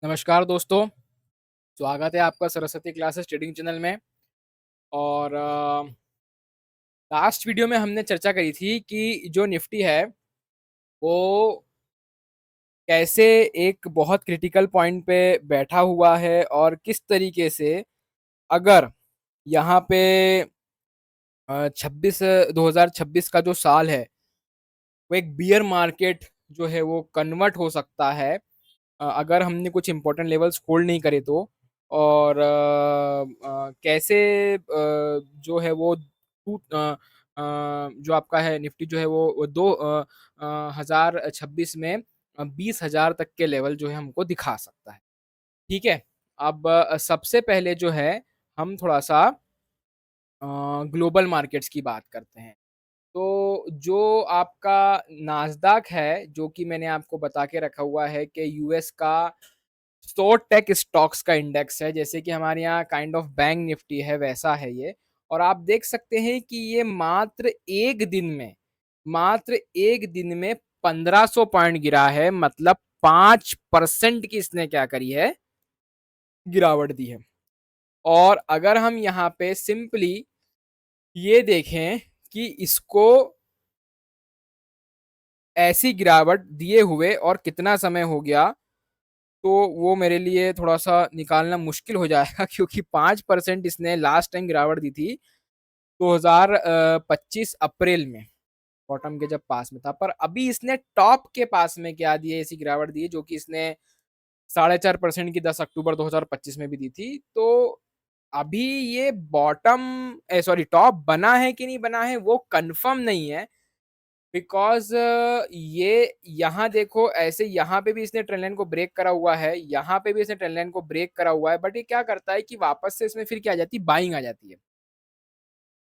नमस्कार दोस्तों, स्वागत है आपका सरस्वती क्लासेस ट्रेडिंग चैनल में। और लास्ट वीडियो में हमने चर्चा करी थी कि जो निफ्टी है वो कैसे एक बहुत क्रिटिकल पॉइंट पे बैठा हुआ है और किस तरीके से अगर यहाँ पे 2026 का जो साल है वो एक बियर मार्केट जो है वो कन्वर्ट हो सकता है, अगर हमने कुछ इंपॉर्टेंट लेवल्स होल्ड नहीं करे तो। और कैसे जो है वो जो आपका है निफ्टी जो है वो 2026 में 20,000 तक के लेवल जो है हमको दिखा सकता है। ठीक है। अब सबसे पहले जो है हम थोड़ा सा ग्लोबल मार्केट्स की बात करते हैं। तो जो आपका नास्दाक है, जो कि मैंने आपको बता के रखा हुआ है कि यूएस का 100 टेक स्टॉक्स का इंडेक्स है, जैसे कि हमारे यहाँ काइंड ऑफ बैंक निफ्टी है वैसा है ये। और आप देख सकते हैं कि ये मात्र एक दिन में 1500 पॉइंट गिरा है, मतलब 5% की इसने क्या करी है, गिरावट दी है। और अगर हम यहाँ पे सिंपली ये देखें कि इसको ऐसी गिरावट दिए हुए और कितना समय हो गया, तो वो मेरे लिए थोड़ा सा निकालना मुश्किल हो जाएगा क्योंकि 5% इसने लास्ट टाइम गिरावट दी थी 2025 अप्रैल में, बॉटम के जब पास में था। पर अभी इसने टॉप के पास में क्या दी है, ऐसी गिरावट दी है जो कि इसने 4.5% की 10 अक्टूबर 2025 में भी दी थी। तो अभी ये बॉटम सॉरी टॉप बना है कि नहीं बना है वो कंफर्म नहीं है, बिकॉज ये यहाँ देखो, ऐसे यहाँ पे भी इसने ट्रेंड लाइन को ब्रेक करा हुआ है, यहाँ पे भी इसने ट्रेंड लाइन को ब्रेक करा हुआ है, बट ये क्या करता है कि वापस से इसमें फिर क्या आ जाती है, बाइंग आ जाती है।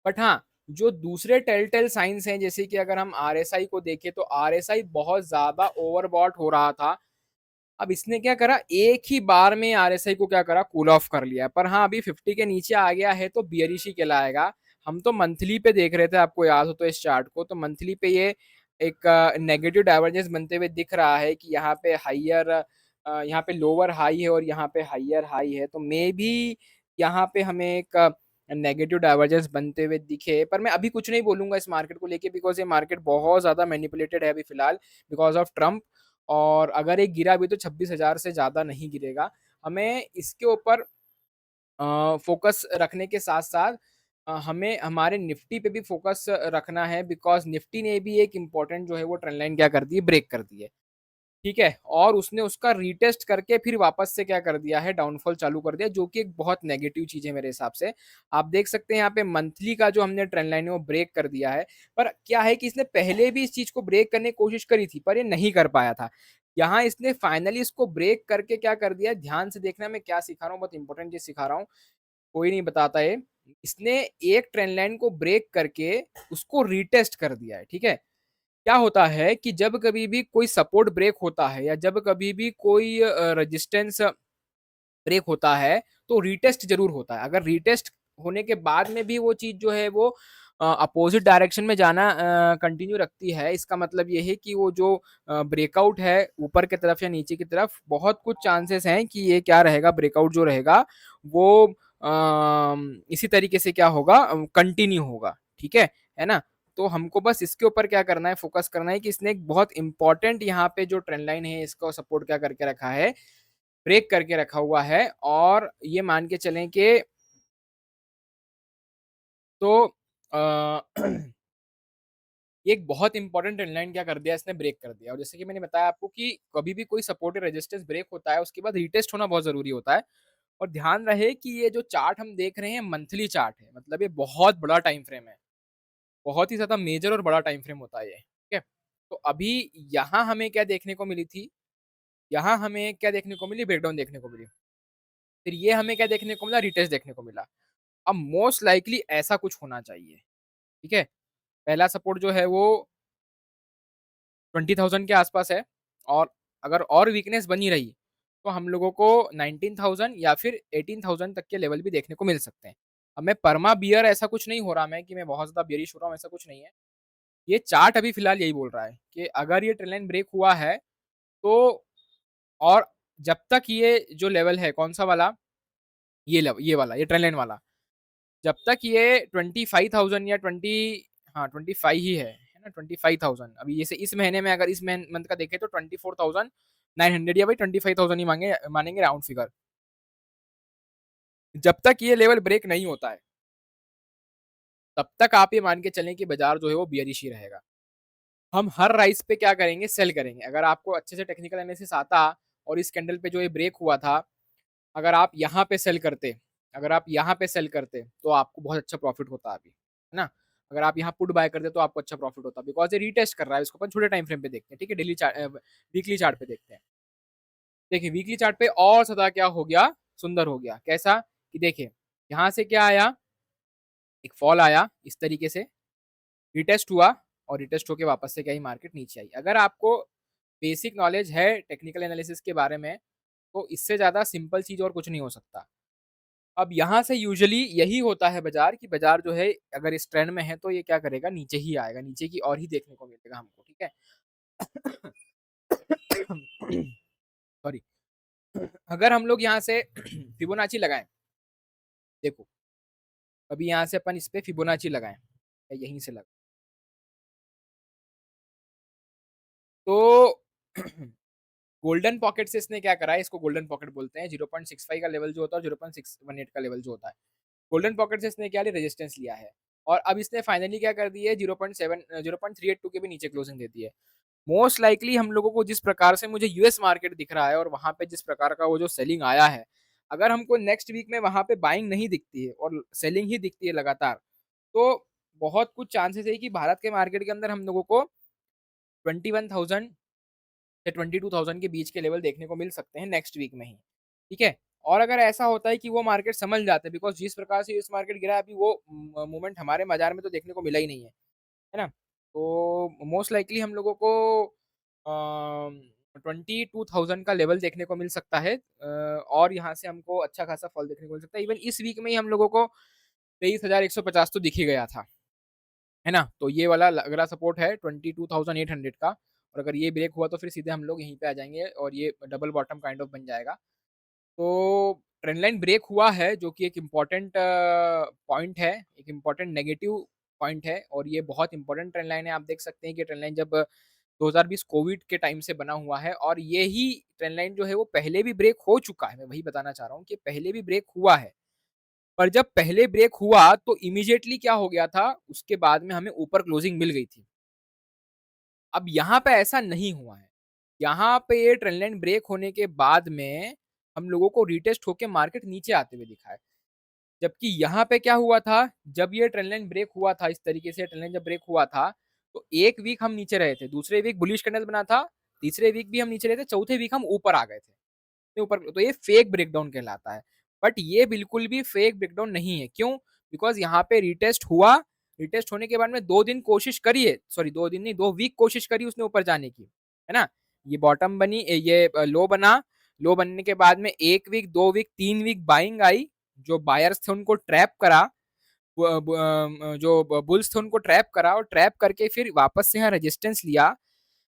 बट हाँ, जो दूसरे टेल साइंस हैं, जैसे कि अगर हम आरएसआई को देखें तो आरएसआई बहुत ज्यादा ओवरबॉट हो रहा था। अब इसने क्या करा, एक ही बार में आरएसआई को क्या करा, कूल ऑफ कर लिया। पर हाँ, अभी 50 के नीचे आ गया है तो बियरिश ही कहलाएगा। हम तो मंथली पे देख रहे थे, आपको याद हो तो इस चार्ट को, तो मंथली पे ये एक नेगेटिव डाइवर्जेंस बनते हुए दिख रहा है कि यहाँ पे हाइयर, यहाँ पे लोअर हाई है और यहाँ पे हाइयर हाई है। तो मे बी यहाँ पे हमें एक नेगेटिव डाइवर्जेंस बनते हुए दिखे। पर मैं अभी कुछ नहीं बोलूंगा इस मार्केट को लेके, बिकॉज ये मार्केट बहुत ज्यादा मैनिपुलेटेड है अभी फिलहाल, बिकॉज ऑफ ट्रम्प। और अगर एक गिरा भी तो 26,000 से ज्यादा नहीं गिरेगा। हमें इसके ऊपर फोकस रखने के साथ साथ हमें हमारे निफ्टी पे भी फोकस रखना है, बिकॉज निफ्टी ने भी एक इम्पोर्टेंट जो है वो ट्रेंड लाइन क्या कर दी है, ब्रेक कर दी है। ठीक है। और उसने उसका रीटेस्ट करके फिर वापस से क्या कर दिया है, डाउनफॉल चालू कर दिया, जो कि एक बहुत नेगेटिव चीज है मेरे हिसाब से। आप देख सकते हैं यहाँ पे मंथली का जो हमने ट्रेंड लाइन है वो ब्रेक कर दिया है। पर क्या है कि इसने पहले भी इस चीज को ब्रेक करने की कोशिश करी थी पर ये नहीं कर पाया था। यहाँ इसने फाइनली इसको ब्रेक करके क्या कर दिया, ध्यान से देखना मैं क्या सिखा रहा हूँ, बहुत इंपॉर्टेंट चीज सिखा रहा हूँ, कोई नहीं बताता है। इसने एक ट्रेंड लाइन को ब्रेक करके उसको रीटेस्ट कर दिया है। ठीक है। क्या होता है कि जब कभी भी कोई सपोर्ट ब्रेक होता है या जब कभी भी कोई रेजिस्टेंस ब्रेक होता है तो रीटेस्ट जरूर होता है। अगर रीटेस्ट होने के बाद में भी वो चीज जो है वो अपोजिट डायरेक्शन में जाना कंटिन्यू रखती है, इसका मतलब ये है कि वो जो ब्रेकआउट है ऊपर की तरफ या नीचे की तरफ, बहुत कुछ चांसेस हैं कि ये क्या रहेगा, ब्रेकआउट जो रहेगा वो इसी तरीके से क्या होगा, कंटिन्यू होगा। ठीक है ना। तो हमको बस इसके ऊपर क्या करना है, फोकस करना है कि इसने एक बहुत इंपॉर्टेंट यहाँ पे जो ट्रेंड लाइन है इसको सपोर्ट क्या करके रखा है, ब्रेक करके रखा हुआ है। और ये मान के चलें कि तो आ, एक बहुत इंपॉर्टेंट ट्रेंड लाइन क्या कर दिया, इसने ब्रेक कर दिया। और जैसे कि मैंने बताया आपको कि कभी भी कोई सपोर्ट या रेजिस्टेंस ब्रेक होता है उसके बाद रीटेस्ट होना बहुत जरूरी होता है। और ध्यान रहे कि ये जो चार्ट हम देख रहे हैं मंथली चार्ट है, मतलब ये बहुत बड़ा टाइम फ्रेम है, बहुत ही ज्यादा मेजर और बड़ा टाइम फ्रेम होता है ये। ठीक है। तो अभी यहाँ हमें क्या देखने को मिली थी, यहाँ हमें क्या देखने को मिली, ब्रेकडाउन देखने को मिली। फिर ये हमें क्या देखने को मिला, रिटेस्ट देखने को मिला। अब मोस्ट लाइकली ऐसा कुछ होना चाहिए। ठीक है। पहला सपोर्ट जो है वो 20,000 के आसपास है। और अगर और वीकनेस बनी रही तो हम लोगों को 19,000 या फिर 18,000 तक के लेवल भी देखने को मिल सकते हैं। अब मैं परमा बियर ऐसा कुछ नहीं हो रहा, मैं कि मैं बहुत ज्यादा बियरिश हो रहा हूँ, ऐसा कुछ नहीं है। ये चार्ट अभी फिलहाल यही बोल रहा है कि अगर ये ट्रेंड लाइन ब्रेक हुआ है तो, और जब तक ये जो लेवल है कौन सा वाला, ये वाला, ये ट्रेंड लाइन वाला, जब तक ये 25,000 या 20, हाँ 25 ही है ना, 25,000 अभी, जैसे इस महीने में अगर इस मंथ का देखें तो 24,900 या भाई 25,000 ही मांगे मानेंगे राउंड फिगर। जब तक ये लेवल ब्रेक नहीं होता है तब तक आप ये मान के चलें कि बाजार जो है वो बियरिश ही रहेगा। हम हर राइस पे क्या करेंगे, सेल करेंगे। अगर आपको अच्छे से टेक्निकल एनालिसिस आता और इस कैंडल पे जो ये ब्रेक हुआ था, अगर आप यहाँ पे सेल करते, अगर आप यहाँ पे सेल करते तो आपको बहुत अच्छा प्रॉफिट होता अभी, है ना। अगर आप यहाँ पुट बाय करते तो आपको अच्छा प्रॉफिट होता, बिकॉज ये रीटेस्ट कर रहा है। इसको अपन छोटे टाइम फ्रेम पे देखते हैं, ठीक है, डेली चार्ट, वीकली चार्ट पे देखते हैं। देखिए वीकली चार्ट पे और सदा क्या हो गया, सुंदर हो गया। कैसा कि देखिए यहाँ से क्या आया, एक फॉल आया इस तरीके से, रिटेस्ट हुआ और रिटेस्ट होके वापस से क्या ही मार्केट नीचे आई। अगर आपको बेसिक नॉलेज है टेक्निकल एनालिसिस के बारे में तो इससे ज्यादा सिंपल चीज और कुछ नहीं हो सकता। अब यहाँ से यूजुअली यही होता है बाजार, कि बाजार जो है अगर इस ट्रेंड में है तो ये क्या करेगा, नीचे ही आएगा, नीचे की और ही देखने को मिलेगा हमको, ठीक है। सॉरी। अगर हम लोग यहाँ से फिबोनाची लगाएं, देखो अभी यहाँ से अपन इस पे फिबोनाची लगाएं, यहीं से लगा तो गोल्डन पॉकेट से इसने क्या करा है, इसको गोल्डन पॉकेट बोलते हैं। 0.65 का लेवल जो होता है, 0.618 का लेवल जो होता है, गोल्डन पॉकेट से इसने क्या लिया, रेजिस्टेंस लिया है। और अब इसने फाइनली क्या कर दी है, 0.382 के भी नीचे क्लोजिंग देती है। मोस्ट लाइकली हम लोगों को जिस प्रकार से मुझे यूएस मार्केट दिख रहा है और वहां पे जिस प्रकार का वो जो सेलिंग आया है, अगर हमको नेक्स्ट वीक में वहां पे बाइंग नहीं दिखती है और सेलिंग ही दिखती है लगातार, तो बहुत कुछ चांसेस है कि भारत के मार्केट के अंदर हम लोगों को 21,000 से 22,000 के बीच के लेवल देखने को मिल सकते हैं नेक्स्ट वीक में ही, ठीक है। और अगर ऐसा होता है कि वो मार्केट समझ जाते हैं, बिकॉज जिस प्रकार से यूएस मार्केट गिरा है अभी, वो मूवमेंट हमारे बाजार में तो देखने को मिला ही नहीं है ना। तो मोस्ट लाइकली हम लोगों को 22,000 का लेवल देखने को मिल सकता है, और यहाँ से हमको अच्छा खासा फॉल देखने को मिल सकता है। इवन इस वीक में ही हम लोगों को 23,150 तो दिख ही गया था, है ना। तो ये वाला अगला सपोर्ट है 22,800 का, और अगर ये ब्रेक हुआ तो फिर सीधे हम लोग यहीं पे आ जाएंगे और ये डबल बॉटम काइंड ऑफ बन जाएगा। तो ट्रेंड लाइन ब्रेक हुआ है, जो कि एक इम्पॉर्टेंट पॉइंट है, एक इम्पॉर्टेंट नेगेटिव पॉइंट है, और ये बहुत इंपॉर्टेंट ट्रेंड लाइन है। आप देख सकते हैं कि ट्रेंड लाइन जब 2020 कोविड के टाइम से बना हुआ है, और ये ही ट्रेंड लाइन जो है वो पहले भी ब्रेक हो चुका है। मैं वही बताना चाह रहा हूँ कि पहले भी ब्रेक हुआ है, पर जब पहले ब्रेक हुआ तो इमीडिएटली क्या हो गया था, उसके बाद में हमें ऊपर क्लोजिंग मिल गई थी। अब यहाँ पे ऐसा नहीं हुआ है। यहाँ पे ये ट्रेंड लाइन ब्रेक होने के बाद में हम लोगों को रिटेस्ट होके मार्केट नीचे आते हुए दिखा है। जबकि यहाँ पे क्या हुआ था, जब ये ट्रेंड लाइन ब्रेक हुआ था, इस तरीके से ट्रेंड लाइन जब ब्रेक हुआ था, तो एक वीक हम नीचे रहे थे, दूसरे वीक बुलिश कैंडल बना था, तीसरे वीक भी हम नीचे रहे थे, चौथे वीक हम ऊपर आ गए थे ऊपर। तो ये फेक ब्रेकडाउन कहलाता है। बट ये बिल्कुल भी फेक ब्रेकडाउन नहीं है। क्यों? बिकॉज यहाँ पे रिटेस्ट हुआ, रिटेस्ट होने के बाद में 2 दिन कोशिश करी है, सॉरी 2 दिन नहीं, 2 वीक कोशिश करी उसने ऊपर जाने की, है ना। ये बॉटम बनी, ये लो बना, लो बनने के बाद में 1 week, 2 week, 3 week buying I, जो बायर्स थे उनको ट्रैप करा, जो बुल्स थे उनको ट्रैप करा, और ट्रैप करके फिर वापस से यहाँ रेजिस्टेंस लिया,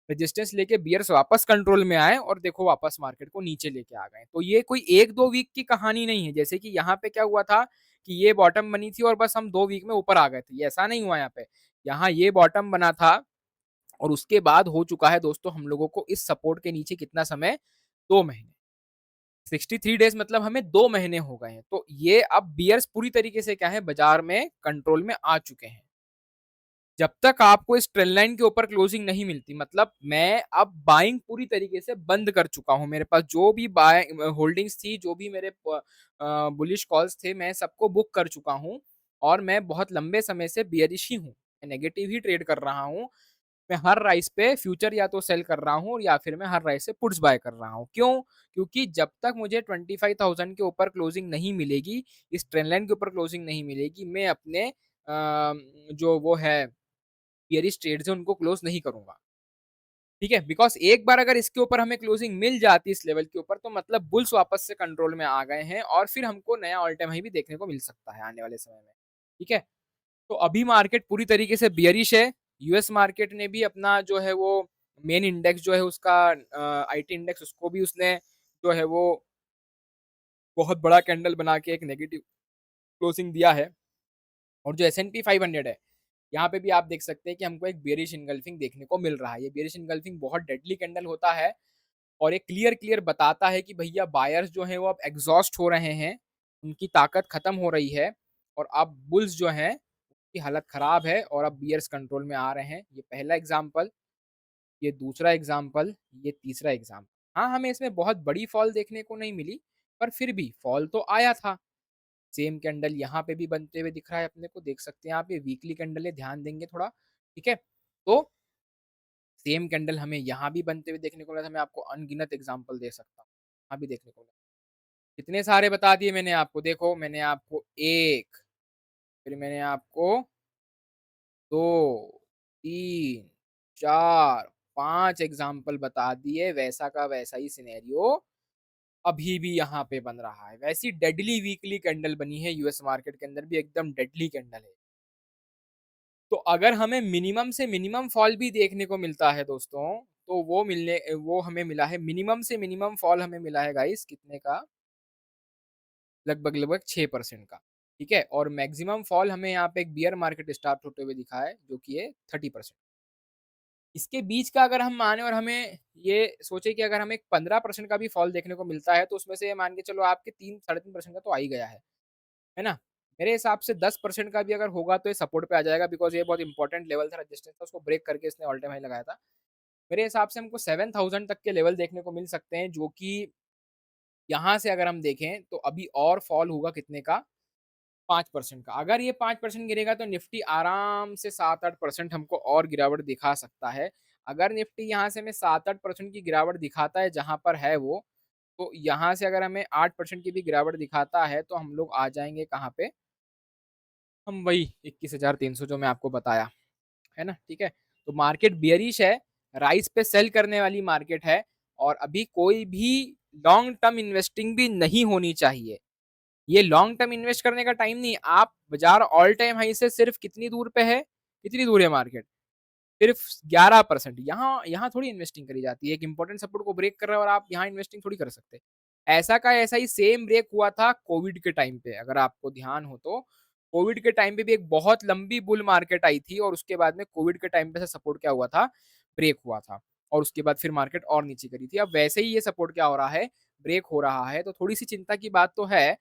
रेजिस्टेंस लेके बियर्स वापस कंट्रोल में आए और देखो वापस मार्केट को नीचे लेके आ गए। तो ये कोई 1-2 वीक की कहानी नहीं है, जैसे कि यहाँ पे क्या हुआ था कि ये बॉटम बनी थी और बस हम 2 वीक में ऊपर आ गए थे, ये ऐसा नहीं हुआ। यहाँ पे, यहाँ ये बॉटम बना था और उसके बाद हो चुका है दोस्तों हम लोगों को इस सपोर्ट के नीचे कितना समय, 2 महीने, 63 डेज, मतलब हमें 2 महीने हो गए हैं। तो ये अब बियर्स पूरी तरीके से क्या है, बाजार में कंट्रोल में आ चुके हैं। जब तक आपको इस ट्रेंड लाइन के ऊपर क्लोजिंग नहीं मिलती, मतलब मैं अब बाइंग पूरी तरीके से बंद कर चुका हूं। मेरे पास जो भी बाय होल्डिंग्स थी, जो भी मेरे बुलिश कॉल्स थे, मैं सबको बुक कर चुका हूं, और मैं बहुत लंबे समय से बियरिश ही हूं, मैं नेगेटिव ही ट्रेड कर रहा हूं। मैं हर राइस पे फ्यूचर या तो सेल कर रहा हूँ, या फिर मैं हर राइस से पुट्स बाय कर रहा हूँ। क्यों? क्योंकि जब तक मुझे 25,000 के ऊपर क्लोजिंग नहीं मिलेगी, इस ट्रेंड लाइन के ऊपर क्लोजिंग नहीं मिलेगी, मैं अपने जो वो है बियरिश ट्रेड्स है उनको क्लोज नहीं करूंगा, ठीक है। बिकॉज एक बार अगर इसके ऊपर हमें क्लोजिंग मिल जाती है इस लेवल के ऊपर, तो मतलब बुल्स वापस से कंट्रोल में आ गए हैं, और फिर हमको नया ऑल टाइम हाई भी देखने को मिल सकता है आने वाले समय में, ठीक है। तो अभी मार्केट पूरी तरीके से बियरिश है। यूएस मार्केट ने भी अपना जो है वो मेन इंडेक्स जो है उसका आईटी इंडेक्स, उसको भी उसने जो है वो बहुत बड़ा कैंडल बना के एक नेगेटिव क्लोजिंग दिया है। और जो S&P 500 है, यहाँ पे भी आप देख सकते हैं कि हमको एक बेयरिश इनगल्फिंग देखने को मिल रहा है। ये बेयरिश इनगल्फिंग बहुत डेडली कैंडल होता है और ये क्लियर बताता है कि भैया बायर्स जो हैं वो अब एग्जॉस्ट हो रहे हैं, उनकी ताकत खत्म हो रही है और अब बुल्स जो हैं उनकी हालत खराब है और अब बियर्स कंट्रोल में आ रहे हैं। ये पहला एग्जाम्पल, ये दूसरा एग्जाम्पल, ये तीसरा एग्जाम्पल। हाँ, हमें इसमें बहुत बड़ी फॉल देखने को नहीं मिली, पर फिर भी फॉल तो आया था। सेम कैंडल यहाँ पे भी बनते हुए दिख रहा है अपने को, देख सकते हैं आप, ये वीकली कैंडल है, ध्यान देंगे थोड़ा, ठीक है। तो सेम कैंडल हमें यहाँ भी बनते हुए देखने को मिला था। मैं आपको अनगिनत एग्जाम्पल दे सकता हूँ, यहाँ भी देखने को मिला। कितने सारे बता दिए मैंने आपको, देखो मैंने आपको एक, फिर मैंने आपको दो, तीन, चार, पांच एग्जाम्पल बता दिए। वैसा का वैसा ही सिनेरियो अभी भी यहाँ पे बन रहा है। वैसी डेडली वीकली कैंडल बनी है यूएस मार्केट के अंदर भी, एकदम डेडली कैंडल है। तो अगर हमें मिनिमम से मिनिमम फॉल भी देखने को मिलता है दोस्तों, तो वो हमें मिला है, मिनिमम से मिनिमम फॉल हमें मिला है गाइस, कितने का, लगभग 6% का, ठीक है। और मैक्सिमम फॉल हमें यहाँ पे एक बियर मार्केट स्टार्ट होते हुए दिखा है जो कि है 30%। इसके बीच का अगर हम माने और हमें ये सोचे कि अगर हमें 15% का भी फॉल देखने को मिलता है, तो उसमें से मान के चलो आपके 3-3.5% का तो आ ही गया है ना। मेरे हिसाब से 10% का भी अगर होगा तो ये सपोर्ट पे आ जाएगा, बिकॉज ये बहुत इंपॉर्टेंट लेवल था, रेजिस्टेंस था, उसको ब्रेक करके इसने ऑल टाइम हाई लगाया था। मेरे हिसाब से हमको 7000 तक के लेवल देखने को मिल सकते हैं, जो कि यहाँ से अगर हम देखें तो अभी और फॉल होगा कितने का, 5% का। अगर ये 5% गिरेगा तो निफ्टी आराम से 7-8% हमको और गिरावट दिखा सकता है। अगर निफ्टी यहाँ से हमें 7-8% की गिरावट दिखाता है जहां पर है वो, तो यहाँ से अगर हमें 8% की भी गिरावट दिखाता है तो हम लोग आ जाएंगे कहाँ पे, हम वही 21,300 जो मैं आपको बताया, है ना, ठीक है। तो मार्केट बियरिश है, राइस पे सेल करने वाली मार्केट है, और अभी कोई भी लॉन्ग टर्म इन्वेस्टिंग भी नहीं होनी चाहिए। ये लॉन्ग टर्म इन्वेस्ट करने का टाइम नहीं। आप बाजार ऑल टाइम हाई से सिर्फ कितनी दूर पे है, कितनी दूर है मार्केट, सिर्फ 11%। यहाँ यहाँ थोड़ी इन्वेस्टिंग करी जाती है। एक इंपॉर्टेंट सपोर्ट को ब्रेक कर रहा है और आप यहाँ इन्वेस्टिंग थोड़ी कर सकते। ऐसा का ऐसा ही सेम ब्रेक हुआ था कोविड के टाइम पे, अगर आपको ध्यान हो तो। कोविड के टाइम पे भी एक बहुत लंबी बुल मार्केट आई थी और उसके बाद में कोविड के टाइम पे से सपोर्ट क्या हुआ था, ब्रेक हुआ था, और उसके बाद फिर मार्केट और नीचे करी थी। अब वैसे ही ये सपोर्ट क्या हो रहा है, ब्रेक हो रहा है। तो थोड़ी सी चिंता की बात तो है।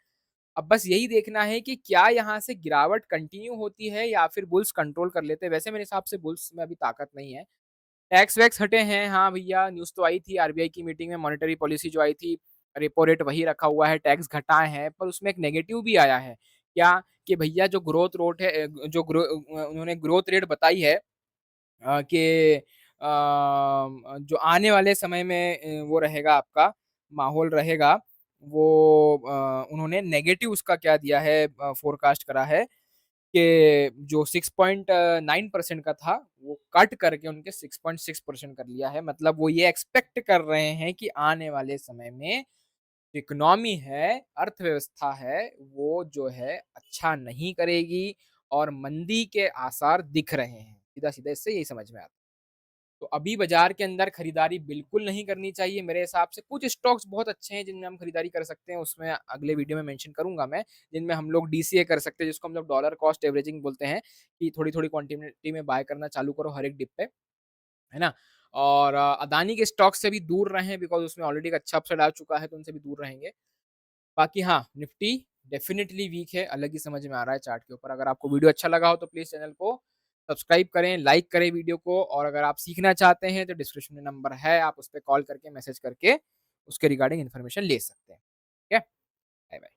अब बस यही देखना है कि क्या यहाँ से गिरावट कंटिन्यू होती है या फिर बुल्स कंट्रोल कर लेते हैं। वैसे मेरे हिसाब से बुल्स में अभी ताकत नहीं है। टैक्स वैक्स हटे हैं, हाँ भैया, न्यूज़ तो आई थी आरबीआई की मीटिंग में, मॉनेटरी पॉलिसी जो आई थी, रेपो रेट वही रखा हुआ है, टैक्स घटाए हैं, पर उसमें एक नेगेटिव भी आया है। क्या, कि भैया जो ग्रोथ रोट है, उन्होंने ग्रोथ रेट बताई है कि जो आने वाले समय में वो रहेगा आपका, माहौल रहेगा, वो उन्होंने नेगेटिव उसका क्या दिया है, फोरकास्ट करा है कि जो 6.9% का था वो कट करके उनके 6.6% कर लिया है। मतलब वो ये एक्सपेक्ट कर रहे हैं कि आने वाले समय में इकोनॉमी है, अर्थव्यवस्था है, वो जो है अच्छा नहीं करेगी और मंदी के आसार दिख रहे हैं। सीधा सीधा इससे यही समझ में आता है। तो अभी बाजार के अंदर खरीदारी बिल्कुल नहीं करनी चाहिए मेरे हिसाब से। कुछ स्टॉक्स बहुत अच्छे हैं जिनमें हम खरीदारी कर सकते हैं, उसमें अगले वीडियो में मेंशन करूंगा मैं, जिनमें हम लोग डीसीए कर सकते हैं, जिसको हम लोग डॉलर कॉस्ट एवरेजिंग बोलते हैं, कि थोड़ी थोड़ी क्वांटिटी में बाय करना चालू करो हर एक डिप पे, है ना। और अदानी के स्टॉक से भी दूर रहें, बिकॉज उसमें ऑलरेडी एक अच्छा अपसाइड आ चुका है, तो उनसे भी दूर रहेंगे। बाकी हाँ, निफ्टी डेफिनेटली वीक है, अलग ही समझ में आ रहा है चार्ट के ऊपर। अगर आपको वीडियो अच्छा लगा हो तो प्लीज चैनल को सब्सक्राइब करें, लाइक करें वीडियो को, और अगर आप सीखना चाहते हैं तो डिस्क्रिप्शन में नंबर है, आप उस पर कॉल करके मैसेज करके उसके रिगार्डिंग इन्फॉर्मेशन ले सकते हैं। ठीक है, बाय बाय।